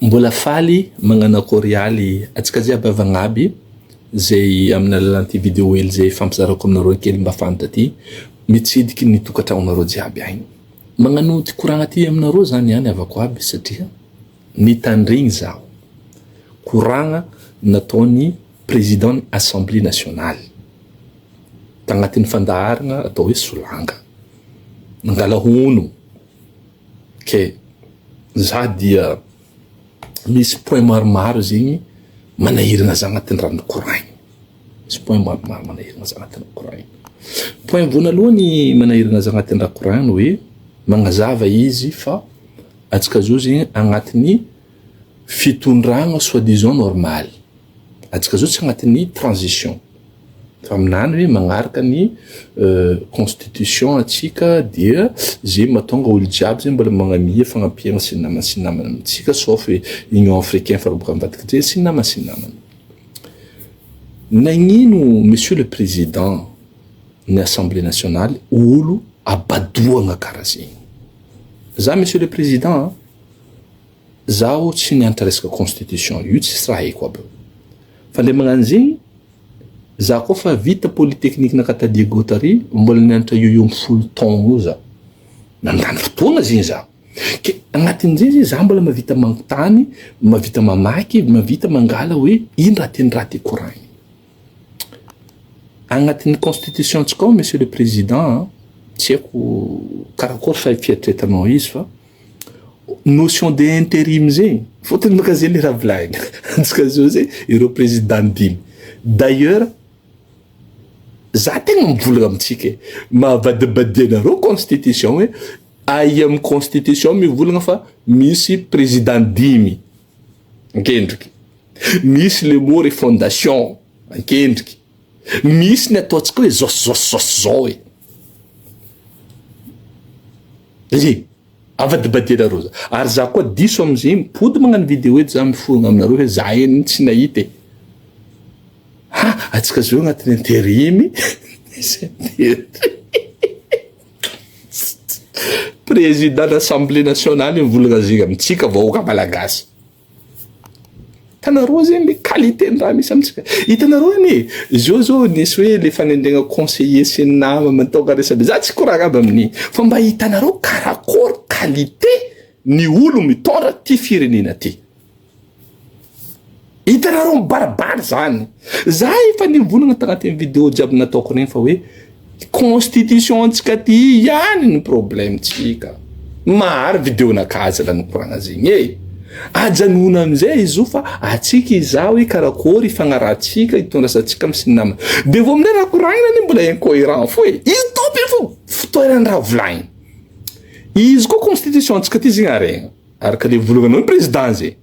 mbola faly magnana korialy atsika jiaby avagnaby zay amina lalanty vidéo hely zay fampizarako aminareo kely mba fanta ty mitsidiky ny tokantragnonareo jiaby agny magnano ty koragna ty aminareo zany any avako aby satria nitandregny zaho koragna nataony président assemblée nationale tagnatin'ny fandaharagna atao hoe solanga nangala hono ke za dia misy point maromaro zegny manahiragna za agnatin'ny rano koragna misy point maromaro manahiragna za agnatin'ny koragna point voalohany manahiragna za agnatin'ny raha koragna hoe magnazava izy fa atsika zao zegny agnatin'ny fitondragna soi-disant normal atsika zao tsy agnatin'ny transition fa aminany hoe magnaraka ny constitution atsika dia zay mahatonga olo jiaby zay mbola magnamia fagnampihagna sy namana amitsika sauf union africaine faraboaka mivadika zay sy namana nagnino monsieur le président ny assemblée nationale olo abadoagna karaha zegny za monsieur le président zaho tsy nianatra resaka constitution io tsy raha haiko aby fa le magnano zegny za koa fa vita polytechnique nakata Diego Tari mbola nianatra io folo taogno io za nandany fotoagna zegny za ke agnatin'izay za mbola mavita manontany mavita mamaky mavita mangala hoe ino raha teny raha ty koragny agnatin'ny constitution tsika ao monsieur le président tsy haiko karakory fa fiatretanao izy fa notion de intérim zegny fotony maka zay le raha volagny antsika zao zay ireo président dimy d'ailleurs za tegna mivolagna amitsika mahavadibadianareo constitution hoe ai amin'ny constitution mivolagna fa misy président dimy ankendriky misy le mot refondation ankendriky misy ny ataontsika hoe zao e zay avadibadianareo za ary za koa diso amizay mipody magnano vidéo eto za mifogna aminareo hoe za eny tsy nahita e atsika zao agnatin'ny intérim président d'assemblée nationale mivolagna zegny amitsika vahoaka malagasy hitanareo zegny le qualité ny raha misy amitsika hitanareo anie zao nisy hoe le fanendregna conseiller sy ny nama matonga resabe za tsy koragna aby amin'igny fa mba hitanareo karakory qualité ny olo mitondra ty firenena ty hitanareo mibaribary zany za efa nivolagna tagnatin'ny vidéo jiaby nataoko regny fa hoe constitution antsika ty ihany ny problème tsika mahary vidéo nakazala ny koragna zegny e ajanona amizay izy io fa atsika iza hoe karakory ifagnarahantsika hitondrasantsika amy sy namana de vo aminay raha koragna ny mbola incohérent fo e izy topy fo fitoerany raha volagny izy koa constitution antsika ty zegny aregna araka le volagna ny président zay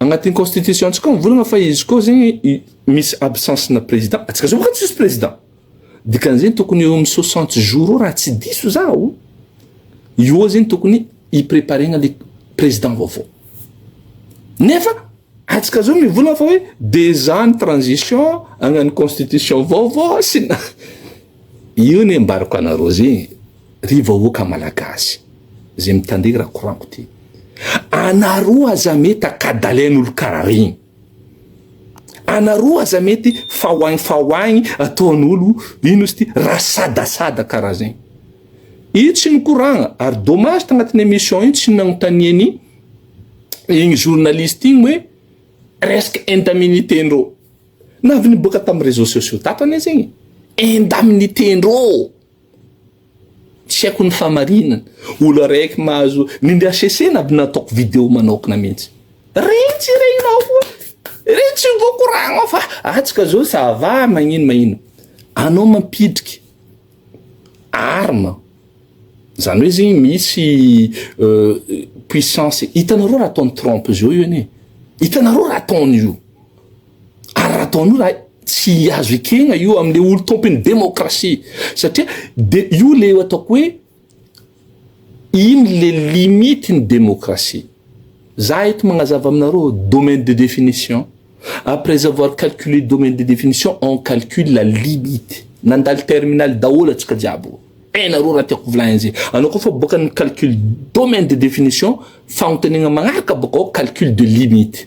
agnatin'ny constitution antsika mivolagna fa izy koa zegny misy absence na président atsika zao baka tsisy président dikan'izay tokony eo amy 60 jours raha tsy diso zao io zegny tokony hipreparegna le président vaovao nefa atsika zao mivolagna fa hoe déjà ny transition agnano constitution vaovao sy na io ny ambarako anareo zegny ry vahoaka malagasy zay mitandregny raha koragno ty anareo aza mety akadalain'olo karaha regny anareo aza mety fahoagny ataon'olo ino izy ty rasadasada karaha zegny io tsy ny koragna ary dommage tagnatin'ny émission io tsy nanontaniany igny journaliste igny hoe resaka indaminité-ndreo navy niboaka tamin'ny réseaux sociaux tapany zegny indemnité-ndreo tsy haiko ny famarinana olo araiky mahazo nindry HCC navy nataoko vidéo manokana mihitsy regny tsy regninao foa regny tsy voakoragna fa atsika zao ça va magnino anao mampidriky arme zany hoe zegny misy puissance hitanareo raha ataony Trump zao io anie hitanareo raha ataony io ary raha ataony io raha tsy azo ekegna io amile olo tompiny démocratie satria io le ataoko hoe ino le limite ny démocratie za eto magnazava aminareo domaine de définition après avoir calculé domaine de définition on calcule la limite nandalo terminal daholo atsika jiaby hainareo raha tiako volagny zay anao koa fa boka ny calcul domaine de définition fagnontaniagna magnaraka boka ao calcul de limite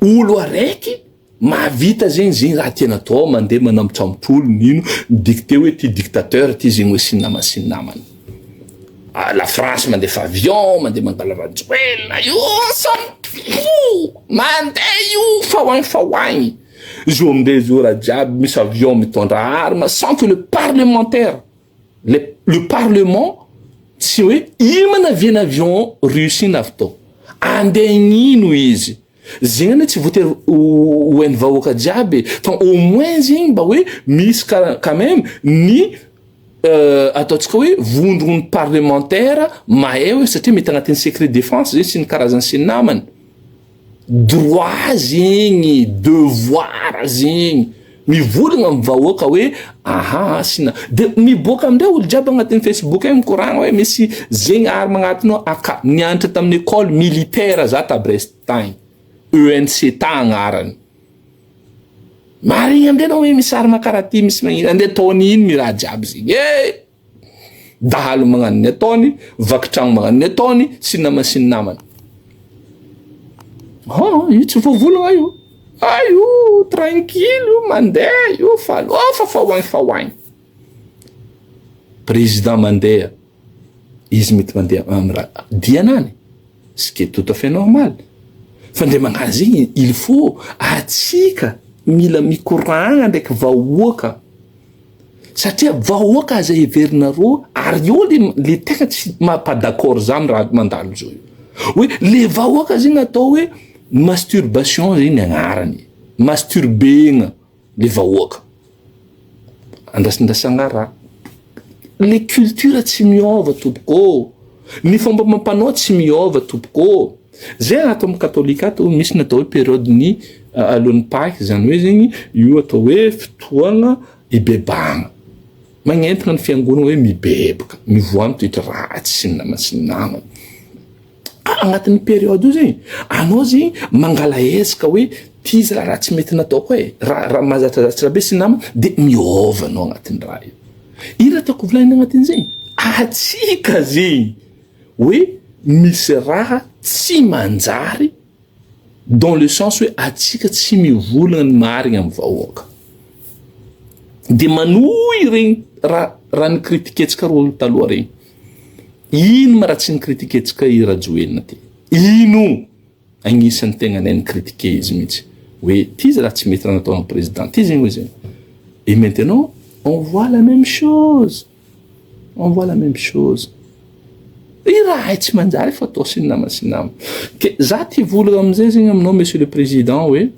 olo araiky mahavita zegny raha tiana atao mandeha manambotsambotry olo nino dicté hoe ty dictateur ty zegny hoe sinamany la France mandefa avion mandeha mangala Venezuela io mandeha io fahoagny izy io amin'izay izy io raha jiaby misy avion mitondra arme sans que le parlementaire le parlement tsy hoe ino manaviana avion russe na avy tao andeha gn'ino izy zegny ane tsy voatery ho hainy vahoaka jiaby fa au moins zegny mba hoe misy quand même ny ataontsika hoe vondrony parlementaire mahay hoe satria mety agnatin'ny secret défense zegny sy ny karazany sy ny namany droit zegny devoir zegny mivolagna amin'ny vahoaka hoe aha sina de miboaka amindray olo jiaby agnatin'ny Facebook ay mikoragna hoe misy zegny arme agnatiny aka nianatra tamin'ny école militaire za ta Brest tagny ENC ta agnarany marigny amindray nao hoe misy arme karaha ty misy magnino andeha ataony ino mi raha jiaby zegny dahalo magnano ny ataony vakitragno magnano ny ataony sy ny namany io tsy voavolagna io io tranquille io mandeha io falofa fahoagny président mandeha izy mety mandeha amin'ny raha dianany ce qui est tout à fait normal fa ndre magnano zegny il faut atsika mila mikoragna ndraiky vahoaka satria vahoaka aza heverinareo ary io le tegna tsy mampadaccord za amin'ny raha mandalo zao io hoe le vahoaka zegny atao hoe masturbation zegny agnarany masturbegna le vahoaka andrasindrasagna raha le culture tsy miova tompoko ny fomba mampanao tsy miova tompoko zay atao amin'ny katolika ato misy natao hoe période ny alohan'ny Pâques zany hoe zegny io atao hoe fotoagna ibebagna magnentana ny fiangonana hoe mibebaka mivoa mitoetra ratsy sy ny namany agnatin'ny période io zegny anao zegny mangala ezaka hoe ty izy raha tsy mety nataoko raha mahazatrazatsy rabe sy ny namany de miova anao agnatin'ny raha io ira tiako volagny agnatin' zegny atsika zegny hoe misy raha tsy manjary dans le sens hoe atsika tsy mivolagna ny marigna amin'ny vahoaka de manohy regny raha ny kritiketsika ro taloha regny ino ma raha tsy ny kritiketsika i rajoelina ty ino agnisan'ny tegna nay ny kritike izy mihitsy hoe ty izy raha tsy mety raha natao amin'ny président ty zegny hoe zegny et maintenant on voit la même chose i raha tsy manjary fa atao sy ny nama ke za ty volagna amizay zegny aminao monsieur le président hoe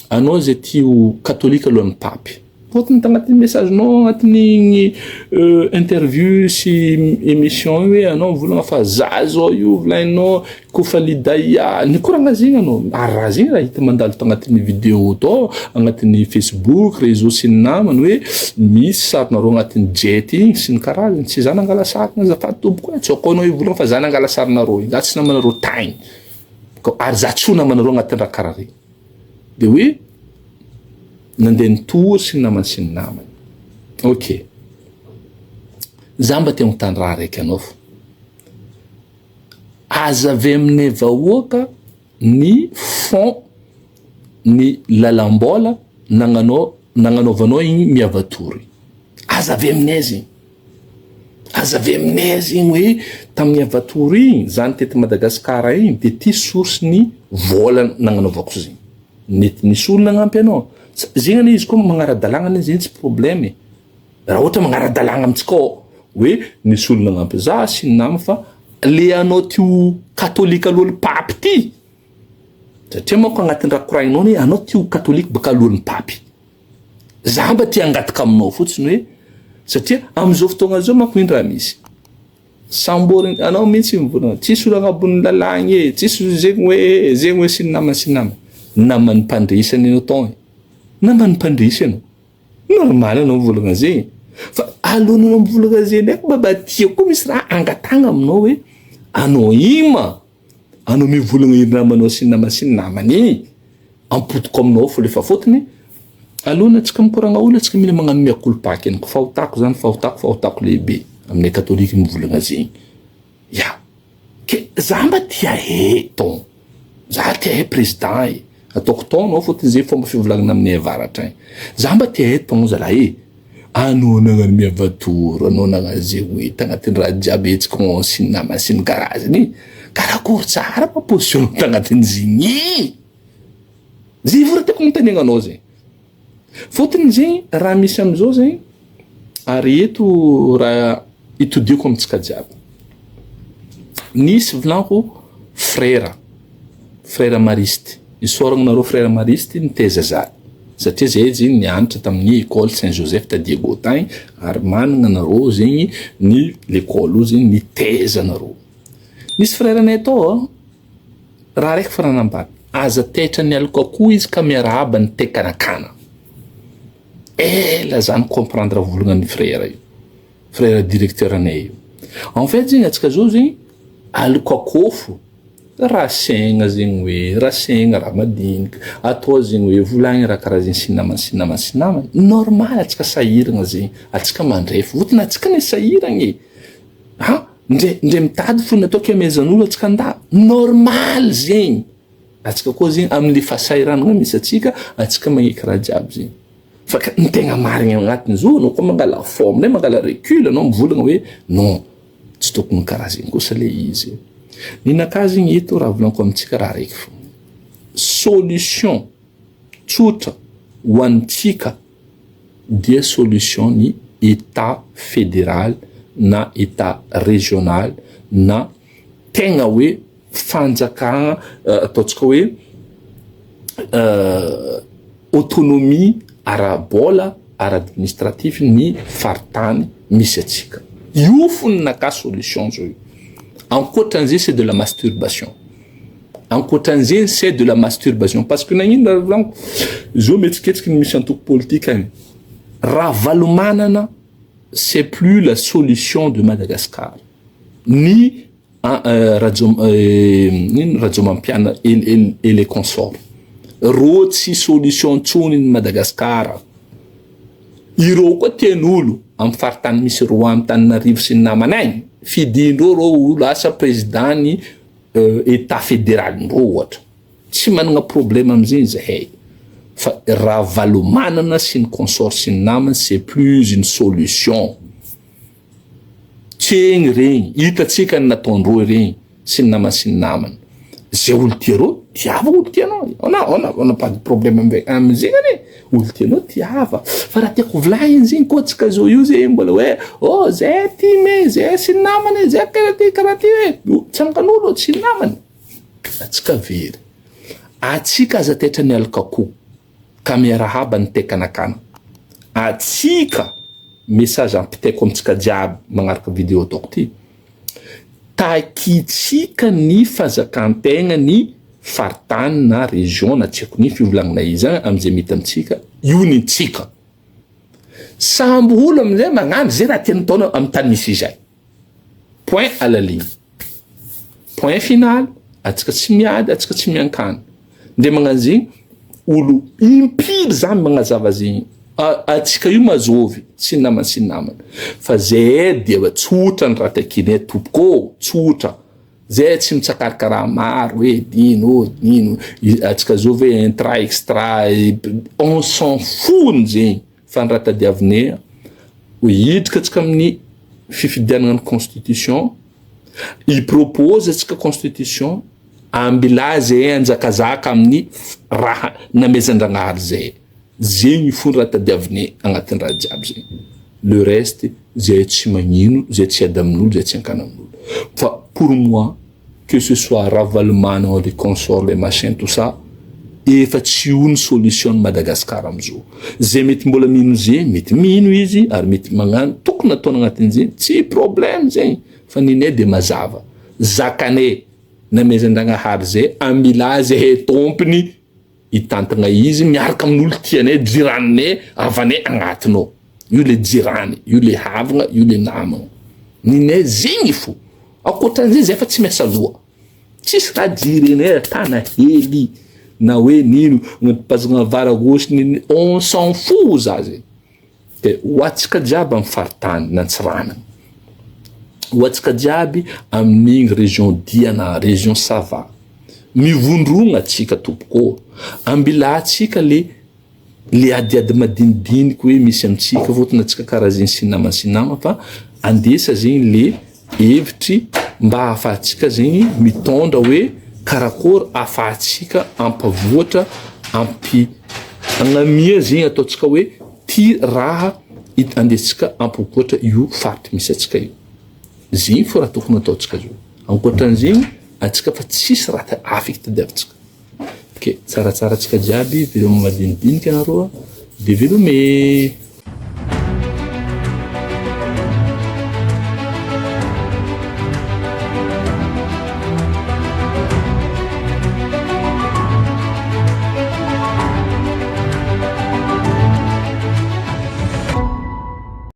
anao zay tio katolika alohan'ny papy fotony tagnatin'ny messagenao agnatin'ny interview sy émission hoe anao volagna fa za zao io volagninao kofa lidaia nikoragna zegny anao raha zegny raha hita mandalo tagnatin'ny vidéo tao agnatin'ny Facebook réseau sy ny namany hoe misy sarinareo agnatin'ny jet igny sy ny karazany tsy za nangala sarina azafady tompoko tsy ako anao volagna fa za nangala sarinareo za tsy namanareo tagny ary za tsy ho namanareo agnatin'ny raha karaha regny de hoe nandeha nitory sy ny namany ok za mba te mitany raha raiky anao fa aza avy aminay vahoaka ny fond ny lalam-bola nagnanaovanao igny miavatory aza avy aminay zegny hoe tamin'ny avatory igny zany tety Madagasikara igny de ty source ny vola nagnanaovako zegny nety nisy olona agnampy anao zegny ane izy koa magnaradalagna ane zegny tsy problème raha ohatra magnaradalagna amitsika hoe nisy olona agnampy za sy ny nama fa le anao tio katolika alohan'ny papy ty satria manko agnatin'ny raha koragninao hoe anao tio katolika baka alohan'ny papy za mba ty angataka aminao fotsiny hoe satria am'izao fotoagna zao manko iny raha misy samboriny anao mihitsy mivolagna tsisy olo agnabon'ny lalagny tsisy zegny hoe sy ny nama naman'ny mpandrisany anao tao naman'ny mpandrisany normal anao mivolagna zegny fa alohanao mivolagna zegny ndraiky mba tiako misy raha angatagna aminao hoe anao ima anao mivolagna iny namanao sy ny namany igny ampotoko aminao fo lefa fotony alona tsika mikoragna olo tsika mila magnano miakolopaky any ko fahotako zany fahotako lehibe amin'ny katolika mivolagna zegny ya ke za mba tia ton za tia président ataoko ton no fôtony zay fomba fivolagnana amin'ny avaratra za mba tia ton zala anao nagnano miavatoro anao nagnano zay hoe tagnatin'ny raha jiaby etsika sy nama sy ny karazany karakory tsara pa position tagnatin'ny zigny zay voratako mitanegnanao zay fôtony zegny raha misy amizao zegny ary eto raha itodiako amitsika jiaby nisy volanko frère mariste isoragnanareo frère mariste niteza za satria zay zegny nianatra tamin'ny école Saint-Joseph ta Diego tagny ary managna nareo zegny ny l'école io zegny niteza nareo nisy frère anay atao raha raiky faranambady aza tetra ny aloko akoho izy ka miarahaba ny tekanakana ela zany comprendre volagna frère directeur anay io en fait zegny atsika zao zegny aloko akofo raha saigna zegny hoe raha saigna raha madinika atao zegny hoe volagny raha karaha zegny sinamana normal atsika sahiragna zegny atsika mandrefy votona atsika ny sahiragna ndre mitady fo natao kiamezan'olo atsika nda normal zegny atsika koa zegny amin'ny fahasahiranagna misy atsika magneky raha jiaby zegny fa ny tegna marigny agnatiny zo anao koa mangala forme mangala recul anao mivolagna hoe non tsy tokony karaha zegny kosa le izy ninaka zegny eto raha volaniko amitsika raha raiky fo solution tsotra ho antsika dia solution ny état fédéral na état régional na tegna hoe fanjakagna ataontsika hoe autonomie ara-bola ara-administratif ny faritany misy atsika io fony naka solution zao io ankoatran'izay c'est de la masturbation ankoatran'izay c'est de la masturbation parce que nagnino raha volaniko zao mietsiketsika ny misy antoko politique agny raha valomanana c'est plus la solution de Madagascar ni Rajomampiana et les consorts rotsy solution tsony ny Madagascar ireo koa tian'olo amin'ny faritany misy roa amin'ny Tananarivo sy ny namanay fidindreo reo olo asa président ny état fédéral ndreo ohatra tsy managna problème amizay zahay fa raha valomanana sy ny consort sy ny namana c'est plus une solution tiegny regny hitatsika ny nataondreo regny sy ny namana sy ny namana zay olo tiareo tiava olo tianao on a pas de problème amizay gny olo tianao tiava fa raha tiako volagny zegny koa tsika zao io zegny mbola hoe zay ty me zay sy ny namana zay karaha ty hoe tsangan'olo sy ny namana atsika very atsika aza tetra ny alaka akoho ka miarahaba ny tekanakana atsika message ampitaiko amitsika jiaby magnaraka vidéo ataoko ty takitsika ny fazakantegna ny faritany na région na tiako ny fivolagnana izy amizay mety amitsika io ny tsika samby olo amizay magnano zay raha tiany taona amy tany misy izay point à la ligne point final atsika tsy miady atsika tsy miankany ndre magnano zegny olo impiry zany magnazava zegny atsika io mazovy tsy namana fa zay dia tsotra ny raha takinay tompoko tsotra zay tsy mitsakarakaraha maro hoe dino atsika zao hoe intra extra on s'en fout zegny fa ny raha tadiavinay ho hidrika atsika amin'ny fifidianana ny constitution ipropose atsika constitution ambilazy anjakazaka amin'ny raha namezan-dragnahary zay zegny fony raha tadiavinay agnatin'ny raha jiaby zegny le reste zay tsy magnino zay tsy ady amin'olo zay tsy ankana amin'olo fa pour moi que ce soit ravalement les consorts les machins tout ça efa tsy ony solution Madagascar amizao zay mety mbola mino zay mety mino izy ary mety magnano tokony ataona agnatin'izay tsy problème zegny fa ninay de mazava zakanay namezan-dragnahary zay ambilazy he tompony hitantagna izy miaraka amin'olo tianay jiranay avanay agnatinao io le jirany io le havagna io le namagna ninay zegny fo akoatran'izay zay fa tsy miasa loha tsisy raha jirenay tana hely na hoe nino gn'atipazagna vara gauche nini, on s'en fout za zay. De hoatsika jiaby amin'ny faritany n'Antsiranana, hoatsika jiaby amin'igny région Dia na région Sava, mivondrogna atsika tompoko, ambilantsika le adiady madinidiniky hoe misy amitsika fotony atsika karazany sinama fa andesa zegny le hevitry mba ahafahantsika zegny mitondra hoe karakory ahafahantsika ampavoatra agnamia zegny ataotsika hoe ty raha andesitsika ampavoatra io faritry misy atsika io. Zegny fo raha tokony ataotsika zio. Ankoatran'zegny atsika fa tsisy raha afaka tadiavitsika. Ok, tsaratsara atsika jiaby, veloma madinidinika anaroa, de velome.